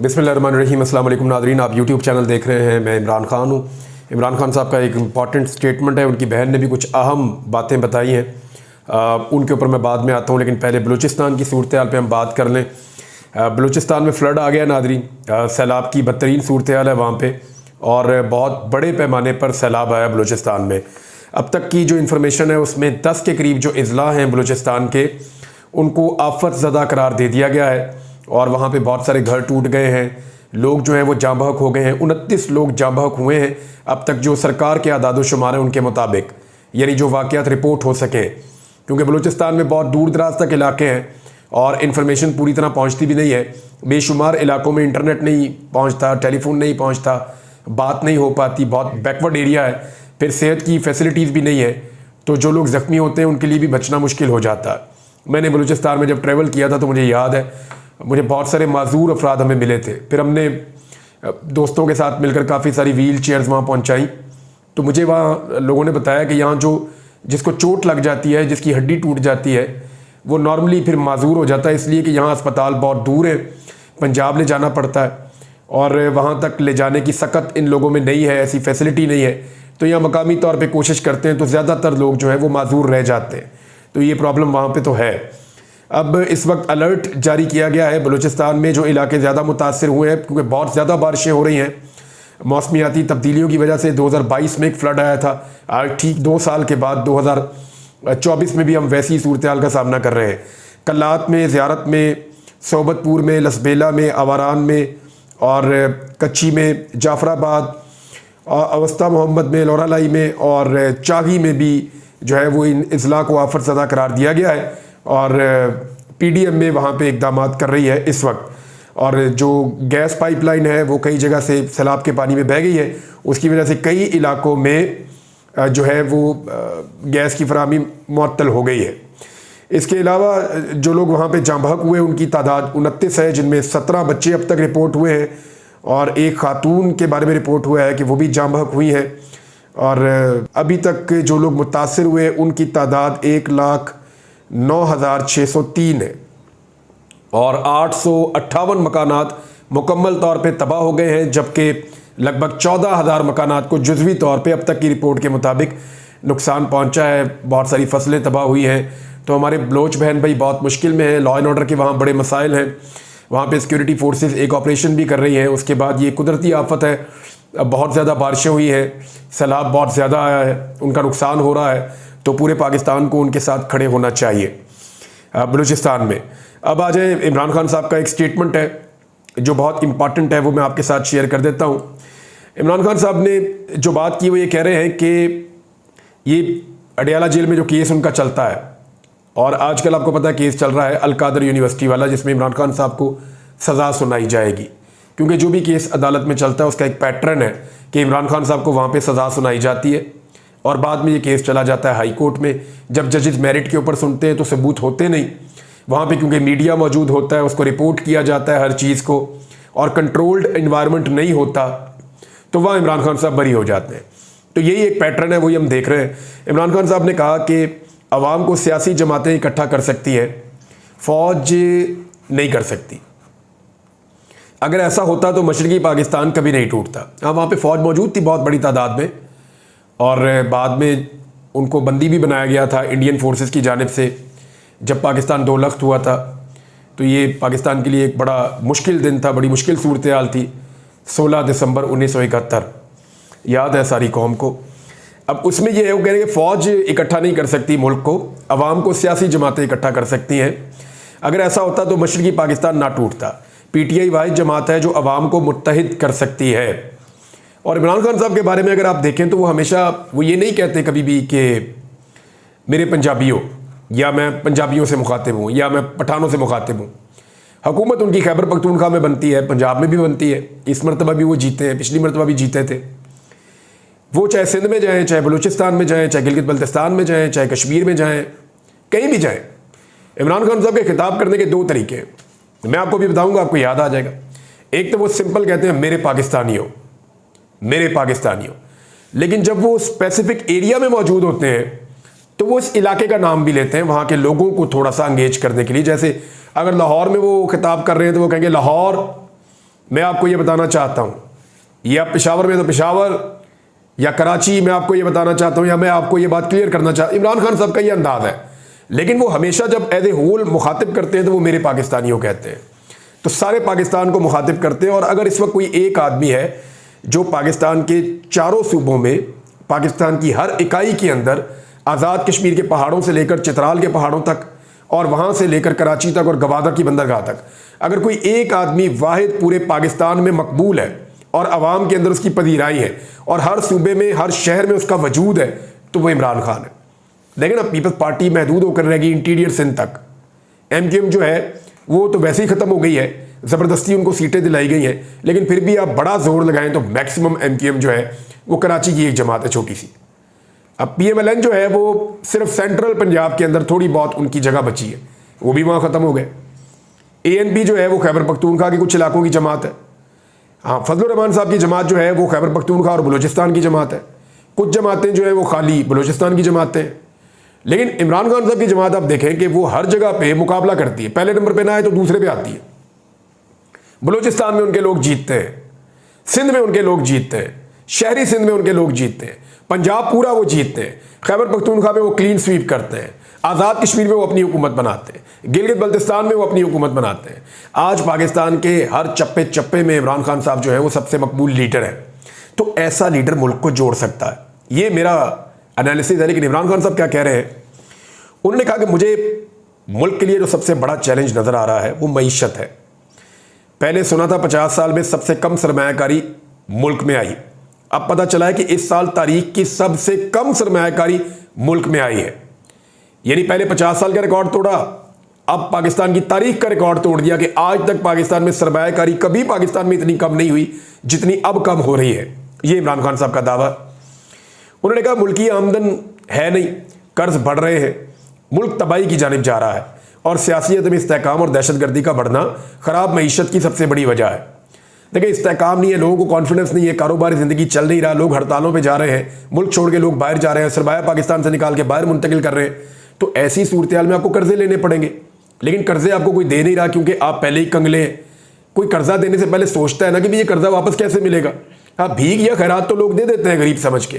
बिस्मिल्लाहिर्रहमानिर्रहीम। अस्सलाम वालेकुम नाज़रीन, आप यूट्यूब चैनल देख रहे हैं। मैं इमरान ख़ान हूँ। इमरान ख़ान साहब का एक इम्पॉर्टेंट स्टेटमेंट है, उनकी बहन ने भी कुछ अहम बातें बताई हैं, उनके ऊपर मैं बाद में आता हूँ। लेकिन पहले बलूचिस्तान की सूरत हाल पर हम बात कर लें। बलूचिस्तान में फ़्लड आ गया नाज़रीन, सैलाब की बदतरीन सूरत हाल है वहाँ पर, और बहुत बड़े पैमाने पर सैलाब आया बलूचिस्तान में। अब तक की जो इन्फॉर्मेशन है उसमें 10 के करीब जो अज़ला हैं बलूचिस्तान के, उनको आफत ज़दा करार दे दिया गया है, और वहाँ पे बहुत सारे घर टूट गए हैं, लोग जो हैं वो जाँ बहक हो गए हैं। 29 लोग जाँ बहक हुए हैं अब तक, जो सरकार के आदाद शुमार है उनके मुताबिक, यानी जो वाक़यात रिपोर्ट हो सके, क्योंकि बलूचिस्तान में बहुत दूर दराज तक इलाके हैं और इन्फॉर्मेशन पूरी तरह पहुँचती भी नहीं है। बेशुमार इलाकों में इंटरनेट नहीं पहुँचता, टेलीफोन नहीं पहुँचता, बात नहीं हो पाती, बहुत बैकवर्ड एरिया है, फिर सेहत की फैसिलिटीज़ भी नहीं है, तो जो लोग ज़ख्मी होते हैं उनके लिए भी बचना मुश्किल हो जाता है। मैंने बलूचिस्तान में जब ट्रैवल किया था तो मुझे याद है, मुझे बहुत सारे माजूर अफराद हमें मिले थे। फिर हमने दोस्तों के साथ मिलकर काफ़ी सारी व्हील चेयर्स वहाँ पहुँचाई। तो मुझे वहाँ लोगों ने बताया कि यहाँ जो जिसको चोट लग जाती है, जिसकी हड्डी टूट जाती है, वो नॉर्मली फिर माजूर हो जाता है, इसलिए कि यहाँ अस्पताल बहुत दूर है, पंजाब ले जाना पड़ता है, और वहाँ तक ले जाने की सकत इन लोगों में नहीं है, ऐसी फैसिलिटी नहीं है। तो यहाँ मकामी तौर पे कोशिश करते हैं, तो ज़्यादातर लोग जो हैं वो माजूर रह जाते हैं। तो ये प्रॉब्लम वहाँ पे तो है। अब इस वक्त अलर्ट जारी किया गया है बलूचिस्तान में, जो इलाके ज़्यादा मुतासर हुए हैं, क्योंकि बहुत ज़्यादा बारिशें हो रही हैं मौसमियाती तब्दीलियों की वजह से। 2022 में एक फ़्लड आया था, आज ठीक 2 साल के बाद 2024 में भी हम वैसी सूरत हाल का सामना कर रहे हैं। कल्लात में, ज़ियारत में, सोबतपुर में, लसबेला में, आवारान में, और कच्ची में, जाफराबाद, अवस्था मोहम्मद में, लोरालाई में और चागी में भी जो है वो इन अज़ला को आफत ज़दा करार दिया गया है, और पीडीएम में वहाँ पे इक़दाम कर रही है इस वक्त। और जो गैस पाइपलाइन है वो कई जगह से सैलाब के पानी में बह गई है, उसकी वजह से कई इलाकों में जो है वो गैस की फराहमी मुअत्तल हो गई है। इसके अलावा जो लोग वहाँ पे जाँ बहक हुए उनकी तादाद 29 है, जिनमें 17 बच्चे अब तक रिपोर्ट हुए हैं, और एक खातून के बारे में रिपोर्ट हुआ है कि वो भी जाँ बहक हुई है। और अभी तक जो लोग मुतासर हुए उनकी तादाद 1,09,603 है, और 858 मकानात मुकम्मल तौर पे तबाह हो गए हैं, जबकि लगभग 14,000 मकानात को जुज़वी तौर पे अब तक की रिपोर्ट के मुताबिक नुकसान पहुंचा है। बहुत सारी फसलें तबाह हुई हैं। तो हमारे बलोच बहन भाई बहुत मुश्किल में हैं, लॉ एंड ऑर्डर के वहाँ बड़े मसाइल हैं, वहाँ पे सिक्योरिटी फोर्सेस एक ऑपरेशन भी कर रही हैं। उसके बाद ये कुदरती आफत है, बहुत ज़्यादा बारिशें हुई हैं, सैलाब बहुत ज़्यादा आया है, उनका नुकसान हो रहा है, तो पूरे पाकिस्तान को उनके साथ खड़े होना चाहिए बलूचिस्तान में। अब आ जाए, इमरान खान साहब का एक स्टेटमेंट है जो बहुत इंपॉर्टेंट है, वो मैं आपके साथ शेयर कर देता हूँ। इमरान खान साहब ने जो बात की वो ये कह रहे हैं कि ये अडियाला जेल में जो केस उनका चलता है, और आजकल आपको पता है केस चल रहा है अल-कादर यूनिवर्सिटी वाला, जिसमें इमरान खान साहब को सज़ा सुनाई जाएगी, क्योंकि जो भी केस अदालत में चलता है उसका एक पैटर्न है कि इमरान खान साहब को वहाँ पे सज़ा सुनाई जाती है, और बाद में ये केस चला जाता है हाई कोर्ट में। जब जजेस मेरिट के ऊपर सुनते हैं तो सबूत होते नहीं वहाँ पे, क्योंकि मीडिया मौजूद होता है, उसको रिपोर्ट किया जाता है हर चीज़ को, और कंट्रोल्ड इन्वायरमेंट नहीं होता, तो वहाँ इमरान खान साहब बरी हो जाते हैं। तो यही एक पैटर्न है, वही हम देख रहे हैं। इमरान खान साहब ने कहा कि अवाम को सियासी जमातें इकट्ठा कर सकती है, फ़ौज नहीं कर सकती। अगर ऐसा होता तो मशरक़ी पाकिस्तान कभी नहीं टूटता। हाँ, वहाँ पे फ़ौज मौजूद थी बहुत बड़ी तादाद में, और बाद में उनको बंदी भी बनाया गया था इंडियन फोर्सेस की जानिब से। जब पाकिस्तान 2 लख्त हुआ था तो ये पाकिस्तान के लिए एक बड़ा मुश्किल दिन था, बड़ी मुश्किल सूरत हाल थी। 16 दिसंबर 1971 याद है सारी कौम को। अब उसमें ये है, वो कह रहे हैं कि फ़ौज इकट्ठा नहीं कर सकती मुल्क को, अवाम को सियासी जमातें इकट्ठा कर सकती हैं। अगर ऐसा होता तो मशरक़ी पाकिस्तान ना टूटता। पीटीआई वाहिद जमात है जो अवाम को मुत्तहिद कर सकती है। और इमरान खान साहब के बारे में अगर आप देखें तो वो हमेशा वो ये नहीं कहते कभी भी कि मेरे पंजाबियों, या मैं पंजाबियों से मुखातिब हूँ, या मैं पठानों से मुखातिब हूँ। हुकूमत उनकी खैबर पख्तूनख्वा में बनती है, पंजाब में भी बनती है, इस मरतबा भी वो जीते हैं, पिछली मरतबा भी जीते थे। वो चाहे सिंध में जाएँ, चाहे बलूचिस्तान में जाएँ, चाहे गिलगित बल्तिस्तान में जाएँ, चाहे कश्मीर में जाएँ, कहीं भी जाएँ, इमरान खान साहब के खिताब करने के 2 तरीके हैं। मैं आपको भी बताऊँगा, आपको याद आ जाएगा। एक तो वो सिंपल कहते हैं मेरे पाकिस्तानियों, मेरे पाकिस्तानियों, लेकिन जब वो स्पेसिफिक एरिया में मौजूद होते हैं तो वो इस इलाके का नाम भी लेते हैं, वहाँ के लोगों को थोड़ा सा अंगेज करने के लिए। जैसे अगर लाहौर में वो खिताब कर रहे हैं तो वो कहेंगे लाहौर मैं आपको ये बताना चाहता हूँ, या पेशावर में तो पेशावर या कराची, मैं आपको ये बताना चाहता हूँ, या मैं आपको ये बात क्लियर करना चाहता हूँ, इमरान खान साहब का ये अंदाज है। लेकिन वो हमेशा जब एज ए होल मुखातिब करते हैं तो वो मेरे पाकिस्तानियों कहते हैं, तो सारे पाकिस्तान को मुखातिब करते हैं। और अगर इस वक्त कोई एक आदमी है जो पाकिस्तान के चारों सूबों में, पाकिस्तान की हर इकाई के अंदर, आज़ाद कश्मीर के पहाड़ों से लेकर चित्राल के पहाड़ों तक और वहाँ से लेकर कराची तक और गवादर की बंदरगाह तक, अगर कोई एक आदमी वाहिद पूरे पाकिस्तान में मकबूल है और अवाम के अंदर उसकी पजीराई है और हर सूबे में, हर शहर में उसका वजूद है, तो वो इमरान खान है। देखें ना, पीपल्स पार्टी महदूद होकर रहेगी इंटीरियर सिंध तक। MQM जो है वो तो वैसे ही ख़त्म हो गई है, ज़बरदस्ती उनको सीटें दिलाई गई हैं, लेकिन फिर भी आप बड़ा जोर लगाएं तो मैक्सिमम MQM जो है वो कराची की एक जमात है, छोटी सी। अब PMLN जो है वो सिर्फ सेंट्रल पंजाब के अंदर थोड़ी बहुत उनकी जगह बची है, वो भी वहाँ ख़त्म हो गए। ANP जो है वो खैबर पख्तूनख्वा के कुछ इलाकों की जमात है। हाँ, फजलुर रहमान साहब की जमात जो है वो खैबर पख्तूनख्वा और बलूचिस्तान की जमात है। कुछ जमातें जो है वो खाली बलूचिस्तान की जमातें हैं। लेकिन इमरान खान साहब की जमात आप देखें कि वो हर जगह पे मुकाबला करती है, पहले नंबर पे ना आए तो दूसरे पे आती है। बलूचिस्तान में उनके लोग जीतते हैं, सिंध में उनके लोग जीतते हैं, शहरी सिंध में उनके लोग जीतते हैं, पंजाब पूरा वो जीतते हैं, खैबर पख्तूनख्वा में वो क्लीन स्वीप करते हैं, आज़ाद कश्मीर में वो अपनी हुकूमत बनाते हैं, गिलगित बल्तिस्तान में वो अपनी हुकूमत बनाते हैं। आज पाकिस्तान के हर चप्पे चप्पे में इमरान खान साहब जो है वो सबसे मकबूल लीडर है। तो ऐसा लीडर मुल्क को जोड़ सकता है, ये मेरा एनालिसिस है। लेकिन इमरान खान साहब क्या कह रहे हैं, उन्होंने कहा कि मुझे मुल्क के लिए जो सबसे बड़ा चैलेंज नज़र आ रहा है वो मईशत है। पहले सुना था 50 साल में सबसे कम सरमायाकारी मुल्क में आई, अब पता चला है कि इस साल तारीख की सबसे कम सरमायाकारी मुल्क में आई है। यानी पहले 50 साल का रिकॉर्ड तोड़ा, अब पाकिस्तान की तारीख का रिकॉर्ड तोड़ दिया कि आज तक पाकिस्तान में सरमायाकारी कभी पाकिस्तान में इतनी कम नहीं हुई जितनी अब कम हो रही है। ये इमरान खान साहब का दावा। उन्होंने कहा मुल्क की आमदन है नहीं, कर्ज बढ़ रहे हैं, मुल्क तबाही की जानिब जा रहा है और सियासियत में इस्तेहकाम और दहशतगर्दी का बढ़ना खराब मईशत की सबसे बड़ी वजह है। देखिए, इस्तेहकाम नहीं है, लोगों को कॉन्फिडेंस नहीं है, कारोबारी ज़िंदगी चल नहीं रहा, लोग हड़तालों पे जा रहे हैं, मुल्क छोड़ के लोग बाहर जा रहे हैं, सरमाया पाकिस्तान से निकाल के बाहर मुंतकिल कर रहे हैं। तो ऐसी सूरत हाल में आपको कर्जे लेने पड़ेंगे, लेकिन कर्जे आपको कोई दे नहीं रहा क्योंकि आप पहले ही कंगले हैं। कोई कर्जा देने से पहले सोचता है ना कि भाई ये कर्जा वापस कैसे मिलेगा। हाँ, भीख या खैरात तो लोग दे देते हैं गरीब समझ के।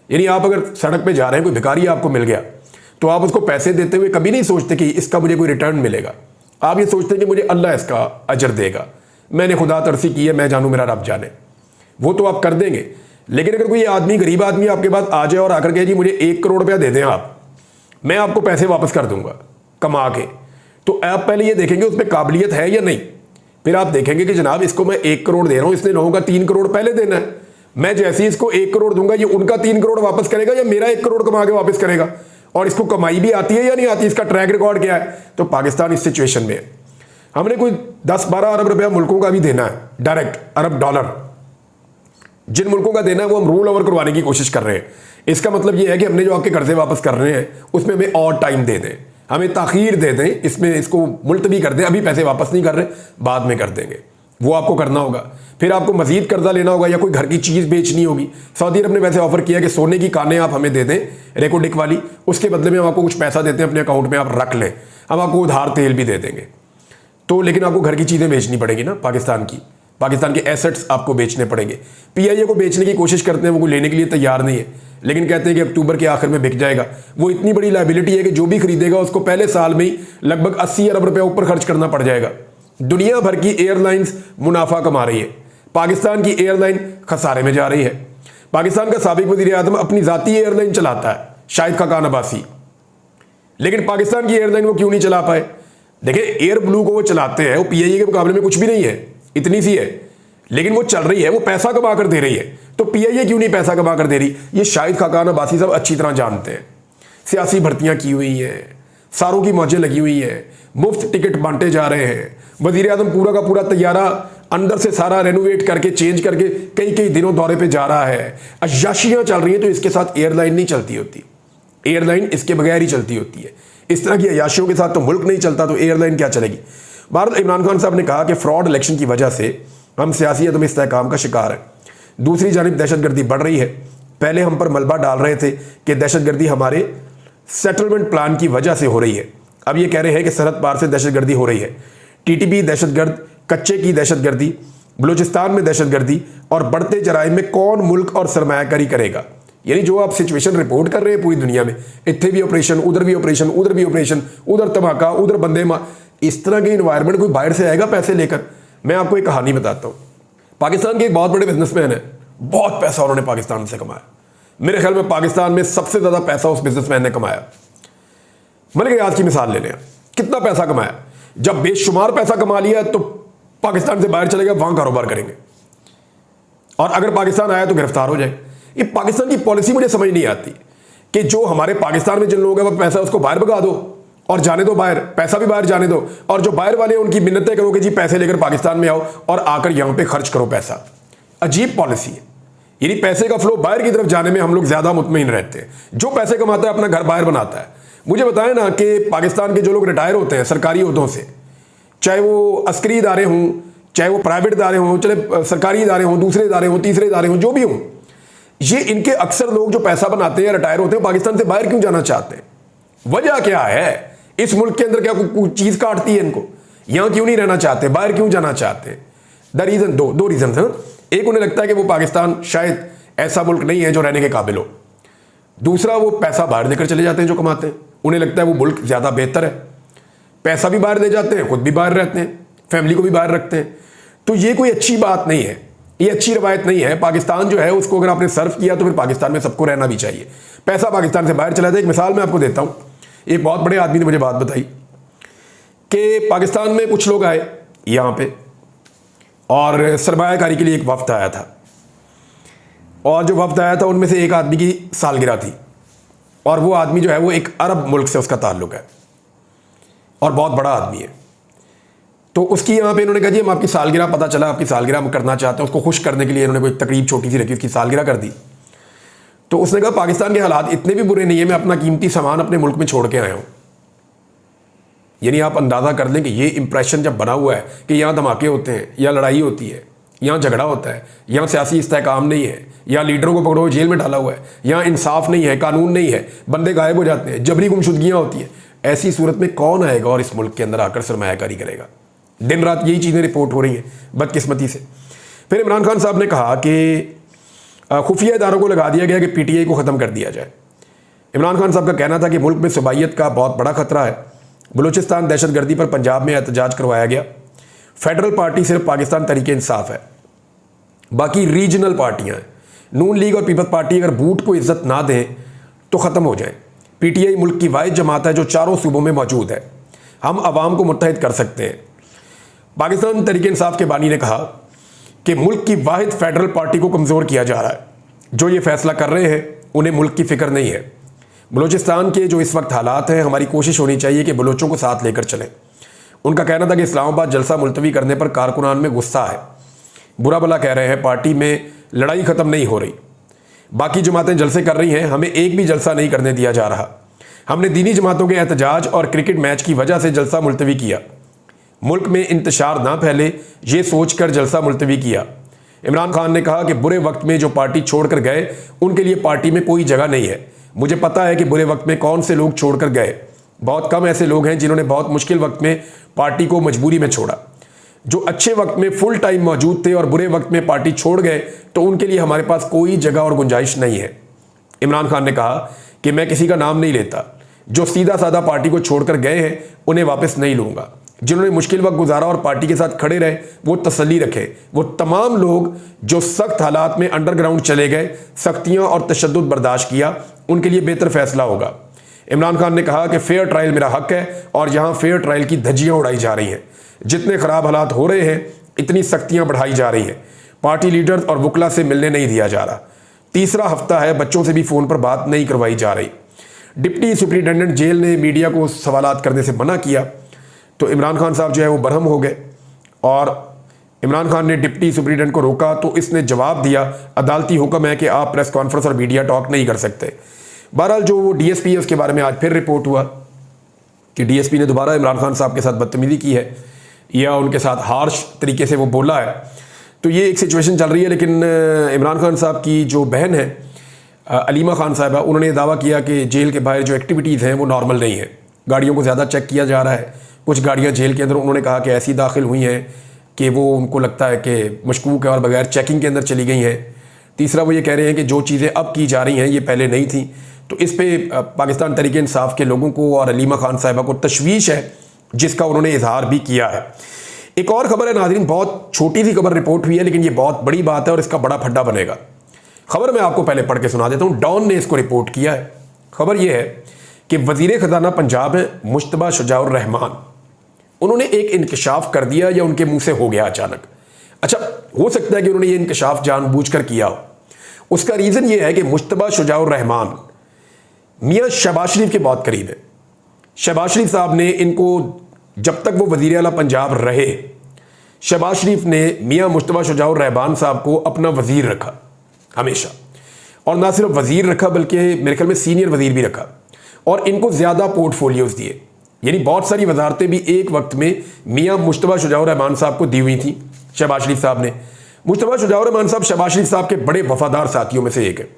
यानी आप अगर सड़क पे जा रहे हैं, कोई भिखारी आपको मिल गया तो आप उसको पैसे देते हुए कभी नहीं सोचते कि इसका मुझे कोई रिटर्न मिलेगा। आप ये सोचते हैं कि मुझे अल्लाह इसका अजर देगा, मैंने खुदा तरसी की है, मैं जानूँ मेरा रब जाने। वो तो आप कर देंगे। लेकिन अगर कोई आदमी, गरीब आदमी आपके पास आ जाए और आकर के जी मुझे 1 करोड़ रुपया दे दें आप, मैं आपको पैसे वापस कर दूंगा कमा के, तो आप पहले ये देखेंगे उसमें काबिलियत है या नहीं। फिर आप देखेंगे कि जनाब इसको मैं 1 करोड़ दे रहा हूँ, इसने लोगों का 3 करोड़ पहले देना है, मैं जैसे ही इसको 1 करोड़ दूंगा ये उनका 3 करोड़ वापस करेगा या मेरा 1 करोड़ कमा के वापस करेगा, और इसको कमाई भी आती है या नहीं आती, इसका ट्रैक रिकॉर्ड क्या है। तो पाकिस्तान इस सिचुएशन में है। हमने कोई 10-12 अरब रुपया मुल्कों का भी देना है, डायरेक्ट अरब डॉलर जिन मुल्कों का देना है वो हम रोल ओवर करवाने की कोशिश कर रहे हैं। इसका मतलब ये है कि हमने जो आपके कर्जे वापस कर रहे हैं उसमें हमें और टाइम दे दें, हमें ताखीर दे दें, इसमें इसको मुलतवी कर दें, अभी पैसे वापस नहीं कर रहे, बाद में कर देंगे। वो आपको करना होगा। फिर आपको मजीद कर्जा लेना होगा या कोई घर की चीज़ बेचनी होगी। सऊदी अरब ने वैसे ऑफर किया कि सोने की कानें आप हमें दे दें रेकोडिक वाली, उसके बदले में हम आपको कुछ पैसा देते हैं, अपने अकाउंट में आप रख लें, हम आपको उधार तेल भी दे देंगे। तो लेकिन आपको घर की चीज़ें बेचनी पड़ेगी ना, पाकिस्तान के एसेट्स आपको बेचने पड़ेंगे। PIA को बेचने की कोशिश करते हैं, वो लेने के लिए तैयार नहीं है, लेकिन कहते हैं कि अक्टूबर के आखिर में बिक जाएगा। वो इतनी बड़ी लायबिलिटी है कि जो भी खरीदेगा उसको पहले साल में ही लगभग 80 अरब रुपया ऊपर खर्च करना पड़ जाएगा। दुनिया भर की एयरलाइंस मुनाफा कमा रही है, पाकिस्तान की एयरलाइन खसारे में जा रही है। पाकिस्तान का साबिक वज़ीर आज़म अपनी ज़ाती एयरलाइन चलाता है, शाहिद खाकान अब्बासी, लेकिन पाकिस्तान की एयरलाइन वो क्यों नहीं चला पाए। देखिए, एयर ब्लू को वो चलाते हैं, वो PIA के मुकाबले में कुछ भी नहीं है, इतनी सी है, लेकिन वो चल रही है, वो पैसा कमा कर दे रही है। तो PIA क्यों नहीं पैसा कमा कर दे रही, ये शाहिद खाकान अब्बासी साहब अच्छी तरह जानते हैं। सियासी भर्तियां की हुई हैं, सारों की मौजें लगी हुई हैं, मुफ्त टिकट बांटे जा रहे हैं, वज़ीर आज़म पूरा का पूरा तैयारा अंदर से सारा रेनोवेट करके चेंज करके कई दिनों दौरे पे जा रहा है, अय्याशियां चल रही हैं। तो इसके साथ एयरलाइन नहीं चलती होती, एयरलाइन इसके बगैर ही चलती होती है। इस तरह की अय्याशियों के साथ तो मुल्क नहीं चलता, तो एयरलाइन क्या चलेगी। भारत इमरान खान साहब ने कहा कि फ्रॉड इलेक्शन की वजह से हम सियासी अदम इस्तेहकाम का शिकार हैं। दूसरी जानिब दहशतगर्दी बढ़ रही है। पहले हम पर मलबा डाल रहे थे कि दहशतगर्दी हमारे सेटलमेंट प्लान की वजह से हो रही है, अब ये कह रहे हैं कि सरहद पार से दहशतगर्दी हो रही है। TTP दहशतगर्द, कच्चे की दहशतगर्दी, बलूचिस्तान में दहशतगर्दी और बढ़ते जराइम में कौन मुल्क और सरमायाकारी करेगा। यानी जो आप सिचुएशन रिपोर्ट कर रहे हैं पूरी दुनिया में, इतने भी ऑपरेशन, उधर भी ऑपरेशन, उधर भी ऑपरेशन, उधर धमाका, उधर बंदे मार, इस तरह के इन्वायरमेंट कोई बाहर से आएगा पैसे लेकर। मैं आपको एक कहानी बताता हूँ। पाकिस्तान के एक बहुत बड़े बिजनेसमैन है, बहुत पैसा उन्होंने पाकिस्तान से कमाया। मेरे ख्याल में पाकिस्तान में सबसे ज़्यादा पैसा उस बिजनेसमैन ने कमाया। मलिक रियाज की मिसाल ले लें, कितना पैसा कमाया। जब बेशुमार पैसा कमा लिया तो पाकिस्तान से बाहर चले गए, वहां कारोबार करेंगे, और अगर पाकिस्तान आया तो गिरफ्तार हो जाए। ये पाकिस्तान की पॉलिसी मुझे समझ नहीं आती कि जो हमारे पाकिस्तान में जिन लोग हैं वो पैसा उसको बाहर भगा दो और जाने दो बाहर, पैसा भी बाहर जाने दो, और जो बाहर वाले उनकी मिन्नतें करो कि जी पैसे लेकर पाकिस्तान में आओ और आकर यहां पे खर्च करो पैसा। अजीब पॉलिसी है। यानी पैसे का फ्लो बाहर की तरफ जाने में हम लोग ज्यादा मुतमईन रहते हैं। जो पैसे कमाता है अपना घर बाहर बनाता है। मुझे बताएं ना कि पाकिस्तान के जो लोग रिटायर होते हैं सरकारी ओहदों से, चाहे वो अस्करी इदारे हों, चाहे वो प्राइवेट इदारे हों, चाहे सरकारी इदारे हों, दूसरे इदारे हों, तीसरे इदारे हों, जो भी हों, ये इनके अक्सर लोग जो पैसा बनाते हैं, रिटायर होते हैं, पाकिस्तान से बाहर क्यों जाना चाहते हैं? वजह क्या है? इस मुल्क के अंदर क्या कोई चीज काटती है इनको? यहां क्यों नहीं रहना चाहते, बाहर क्यों जाना चाहते हैं? द रीजन, दो रीजन है। एक, उन्हें लगता है कि वो पाकिस्तान शायद ऐसा मुल्क नहीं है जो रहने के काबिल हो। दूसरा, वो पैसा बाहर लेकर चले जाते हैं जो कमाते हैं। उन्हें लगता है वो मुल्क ज्यादा बेहतर है, पैसा भी बाहर ले जाते हैं, खुद भी बाहर रहते हैं, फैमिली को भी बाहर रखते हैं। तो ये कोई अच्छी बात नहीं है, ये अच्छी रवायत नहीं है। पाकिस्तान जो है उसको अगर आपने सर्व किया तो फिर पाकिस्तान में सबको रहना भी चाहिए। पैसा पाकिस्तान से बाहर चला जाए। एक मिसाल मैं आपको देता हूं। एक बहुत बड़े आदमी ने मुझे बात बताई कि पाकिस्तान में कुछ लोग आए यहां पे और सरमायाकारी के लिए एक वफ्द आया था, और जो वफ्द आया था उनमें से एक आदमी की सालगिरह थी, और वो आदमी जो है वो एक अरब मुल्क से उसका ताल्लुक है और बहुत बड़ा आदमी है। तो उसकी यहाँ पे इन्होंने कहा जी हम आपकी सालगिरह, पता चला आपकी सालगिरह हम करना चाहते हैं, उसको खुश करने के लिए इन्होंने कोई तकरीब छोटी सी रखी, उसकी सालगिरह कर दी। तो उसने कहा पाकिस्तान के हालात इतने भी बुरे नहीं है, मैं अपना कीमती सामान अपने मुल्क में छोड़ के आया हूँ। यानी आप अंदाज़ा कर लें कि ये इंप्रेशन जब बना हुआ है कि यहाँ धमाके होते हैं, यहाँ लड़ाई होती है, यहाँ झगड़ा होता है, यहाँ सियासी इस्तेहकाम नहीं है, यहाँ लीडरों को पकड़ो जेल में डाला हुआ है, यहाँ इंसाफ नहीं है, कानून नहीं है, बंदे गायब हो जाते हैं, जबरी गुमशुदगियाँ होती हैं। ऐसी सूरत में कौन आएगा और इस मुल्क के अंदर आकर सरमायाकारी करेगा? दिन रात यही चीज़ें रिपोर्ट हो रही हैं बदकिस्मती से। फिर इमरान खान साहब ने कहा कि खुफिया इदारों को लगा दिया गया कि पीटीआई को ख़त्म कर दिया जाए। इमरान खान साहब का कहना था कि मुल्क में सूबाइयत का बहुत बड़ा खतरा है। बलूचिस्तान दहशतगर्दी पर पंजाब में एहतजाज करवाया गया। फेडरल पार्टी सिर्फ पाकिस्तान तरीके इंसाफ है, बाकी रीजनल पार्टियाँ हैं। नून लीग और पीपल्स पार्टी अगर बूट को इज्जत ना दें तो ख़त्म हो जाए। पीटीआई मुल्क की वाहिद जमात है जो चारों सूबों में मौजूद है। हम आवाम को मुत्तहिद कर सकते हैं। पाकिस्तान तरीके इंसाफ के बानी ने कहा कि मुल्क की वाहिद फेडरल पार्टी को कमज़ोर किया जा रहा है। जो ये फैसला कर रहे हैं उन्हें मुल्क की फ़िक्र नहीं है। बलूचिस्तान के जो इस वक्त हालात हैं, हमारी कोशिश होनी चाहिए कि बलोचों को साथ लेकर चलें। उनका कहना था कि इस्लामाबाद जलसा मुलतवी करने पर कारकुनान में गुस्सा है, बुरा भला कह रहे हैं, पार्टी में लड़ाई ख़त्म नहीं हो रही। बाकी जमातें जलसे कर रही हैं, हमें एक भी जलसा नहीं करने दिया जा रहा। हमने दीनी जमातों के एहतजाज और क्रिकेट मैच की वजह से जलसा मुलतवी किया। मुल्क में इंतशार ना फैले ये सोचकर जलसा मुलतवी किया। इमरान खान ने कहा कि बुरे वक्त में जो पार्टी छोड़कर गए उनके लिए पार्टी में कोई जगह नहीं है। मुझे पता है कि बुरे वक्त में कौन से लोग छोड़कर गए। बहुत कम ऐसे लोग हैं जिन्होंने बहुत मुश्किल वक्त में पार्टी को मजबूरी में छोड़ा। जो अच्छे वक्त में फुल टाइम मौजूद थे और बुरे वक्त में पार्टी छोड़ गए तो उनके लिए हमारे पास कोई जगह और गुंजाइश नहीं है। इमरान खान ने कहा कि मैं किसी का नाम नहीं लेता। जो सीधा साधा पार्टी को छोड़कर गए हैं उन्हें वापस नहीं लूँगा। जिन्होंने मुश्किल वक्त गुजारा और पार्टी के साथ खड़े रहे वो तसल्ली रखे। वो तमाम लोग जो सख्त हालात में अंडरग्राउंड चले गए, सख्तियाँ और तशद्दुद बर्दाश्त किया, उनके लिए बेहतर फैसला होगा। इमरान खान ने कहा कि फेयर ट्रायल मेरा हक है और यहाँ फेयर ट्रायल की धज्जियाँ उड़ाई जा रही हैं। जितने ख़राब हालात हो रहे हैं इतनी सख्तियाँ बढ़ाई जा रही हैं। पार्टी लीडर्स और वकला से मिलने नहीं दिया जा रहा। तीसरा हफ्ता है बच्चों से भी फ़ोन पर बात नहीं करवाई जा रही। डिप्टी सुप्रिटेंडेंट जेल ने मीडिया को सवालात करने से मना किया तो इमरान खान साहब जो है वो बरहम हो गए और इमरान खान ने डिप्टी सुप्रिटेंडेंट को रोका तो इसने जवाब दिया अदालती हुक्म है कि आप प्रेस कॉन्फ्रेंस और मीडिया टॉक नहीं कर सकते। बहरहाल जो वो डीएसपी है उसके बारे में आज फिर रिपोर्ट हुआ कि डीएसपी ने दोबारा इमरान खान साहब के साथ बदतमीजी की है या उनके साथ हार्श तरीके से वो बोला है। तो ये एक सिचुएशन चल रही है। लेकिन इमरान खान साहब की जो बहन है अलीमा खान साहबा, उन्होंने दावा किया कि जेल के बाहर जो एक्टिविटीज़ हैं वो नॉर्मल नहीं है। गाड़ियों को ज़्यादा चेक किया जा रहा है। कुछ गाड़ियाँ जेल के अंदर उन्होंने कहा कि ऐसी दाखिल हुई हैं कि वो उनको लगता है कि मशकूक है और बगैर चेकिंग के अंदर चली गई हैं। तीसरा वो ये कह रहे हैं कि जो चीज़ें अब की जा रही हैं ये पहले नहीं थी। तो इस पे पाकिस्तान तहरीक इंसाफ के लोगों को और अलीमा खान साहिबा को तशवीश है, जिसका उन्होंने इजहार भी किया है। एक और खबर है नाज़रीन, बहुत छोटी सी खबर रिपोर्ट हुई है लेकिन ये बहुत बड़ी बात है और इसका बड़ा फड्डा बनेगा। खबर मैं आपको पहले पढ़ के सुना देता हूँ। डॉन ने इसको रिपोर्ट किया है। खबर यह है कि वजीर खजाना पंजाब है मुश्तबा शुजाउर रहमान, उन्होंने एक इंकशाफ कर दिया या उनके मुंह से हो गया अचानक। अच्छा, हो सकता है कि उन्होंने ये इंकशाफ जानबूझकर किया हो। उसका रीज़न ये है कि मुश्तबा शुजाउर रहमान मियाँ शहबाज शरीफ के बहुत करीब है। शहबाज शरीफ साहब ने इनको, जब तक वो वज़ीर आला पंजाब रहे, शहबाज शरीफ ने मियाँ मुश्तबा शुजाउर रहमान साहब को अपना वज़ीर रखा हमेशा, और ना सिर्फ वज़ीर रखा बल्कि मेरे ख्याल में सीनियर वज़ीर भी रखा, और इनको ज़्यादा पोर्टफोलियोज़ दिए। यानी बहुत सारी वजारतें भी एक वक्त में मियाँ मुश्तबा शुजाउर रहमान साहब को दी हुई थी शहबाज शरीफ साहब ने। मुश्तबा शुजाउर रहमान साहब शहबाज शरीफ साहब के बड़े वफादार साथियों में से एक है।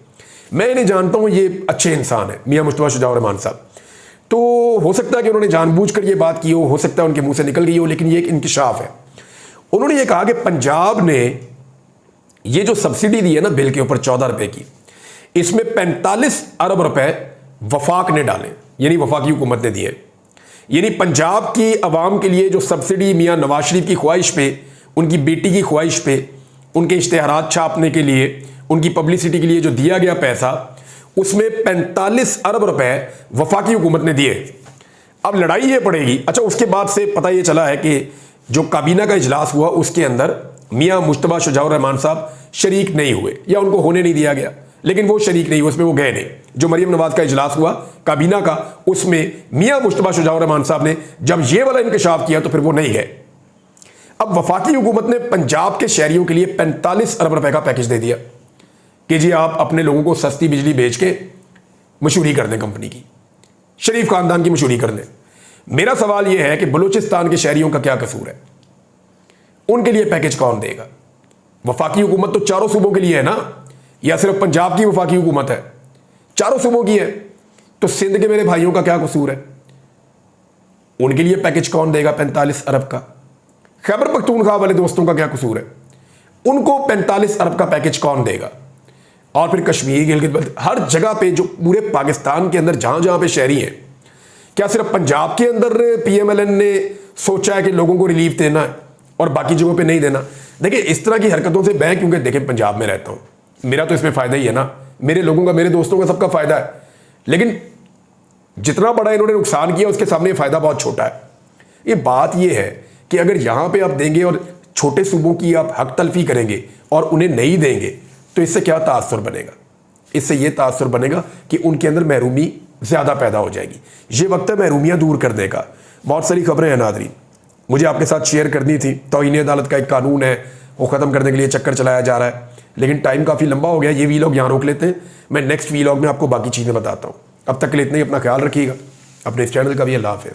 मैं इन्हें जानता हूँ, ये अच्छे इंसान है मियाँ मुश्तबा शुजाउर रहमान साहब। तो हो सकता है कि उन्होंने जानबूझकर ये बात की हो सकता है उनके मुंह से निकल गई हो, लेकिन ये एक इंकशाफ है। उन्होंने ये कहा कि पंजाब ने ये जो सब्सिडी दी है ना बिल के ऊपर 14 रुपए की, इसमें 45 अरब रुपए वफाक ने डाले, यानी वफाकी हुकूमत ने दिए। यानी पंजाब की आवाम के लिए जो सब्सिडी मियाँ नवाज शरीफ की ख्वाहिश पे, उनकी बेटी की ख्वाहिश पे, उनके इश्तेहारात छापने के लिए, उनकी पब्लिसिटी के लिए जो दिया गया पैसा, उसमें 45 अरब रुपए वफाकी हुकूमत ने दिए। अब लड़ाई ये पड़ेगी। अच्छा, उसके बाद से पता ये चला है कि जो काबीना का इजलास हुआ उसके अंदर मियाँ मुश्तबा शुजाउर रहमान साहब शरीक नहीं हुए या उनको होने नहीं दिया गया, लेकिन वो शरीक नहीं हुए, उसमें वो गए नहीं। जो मरीम नवाज का इजलास हुआ काबीना का, उसमें मियाँ मुश्तबा शुजाउर रहमान साहब ने जब ये वाला इंकशाफ किया तो फिर वो नहीं गए। अब वफाकी हुकूमत ने पंजाब के शहरियों के लिए 45 अरब रुपए का पैकेज दे दिया कि जी आप अपने लोगों को सस्ती बिजली बेच के मशहूरी कर दें, कंपनी की, शरीफ खानदान की मशहूरी कर दें। मेरा सवाल यह है कि बलूचिस्तान के शहरियों का क्या कसूर है? उनके लिए पैकेज कौन देगा? वफाकी हुकूमत तो चारों सूबों के लिए है ना, या सिर्फ पंजाब की वफाकी हुकूमत है? चारों सूबों की है। तो सिंध के मेरे भाइयों का क्या कसूर है? उनके लिए पैकेज कौन देगा 45 अरब का? खैबर पख्तूनख्वा वाले दोस्तों का क्या कसूर है? उनको 45 अरब का पैकेज कौन देगा? और फिर कश्मीर, गिलगित, हर जगह पे, जो पूरे पाकिस्तान के अंदर जहां जहां पे शहरी हैं, क्या सिर्फ पंजाब के अंदर PMLN ने सोचा है कि लोगों को रिलीफ देना है और बाकी जगहों पे नहीं देना? देखिए, इस तरह की हरकतों से मैं, क्योंकि देखिए पंजाब में रहता हूं, मेरा तो इसमें फायदा ही है ना, मेरे लोगों का, मेरे दोस्तों का, सबका फायदा है। लेकिन जितना बड़ा इन्होंने नुकसान किया उसके सामने फायदा बहुत छोटा है। ये बात ये है कि अगर यहां पे आप देंगे और छोटे सूबों की आप हक तलफी करेंगे और उन्हें नहीं देंगे, तो इससे क्या तासुर बनेगा? इससे ये तासुर बनेगा कि उनके अंदर महरूमी ज़्यादा पैदा हो जाएगी। ये वक्त है महरूमियाँ दूर करने का। बहुत सारी खबरें हैं नाज़रीन, मुझे आपके साथ शेयर करनी थी। तौहीन अदालत का एक कानून है, वो ख़त्म करने के लिए चक्कर चलाया जा रहा है, लेकिन टाइम काफ़ी लंबा हो गया। ये वीलॉग यहाँ रोक लेते हैं, मैं नेक्स्ट वीलॉग में आपको बाकी चीज़ें बताता हूँ। अब तक के लिए इतना ही, अपना ख्याल रखिएगा, अपने इस चैनल का भी। अल्लाह हाफ़िज़।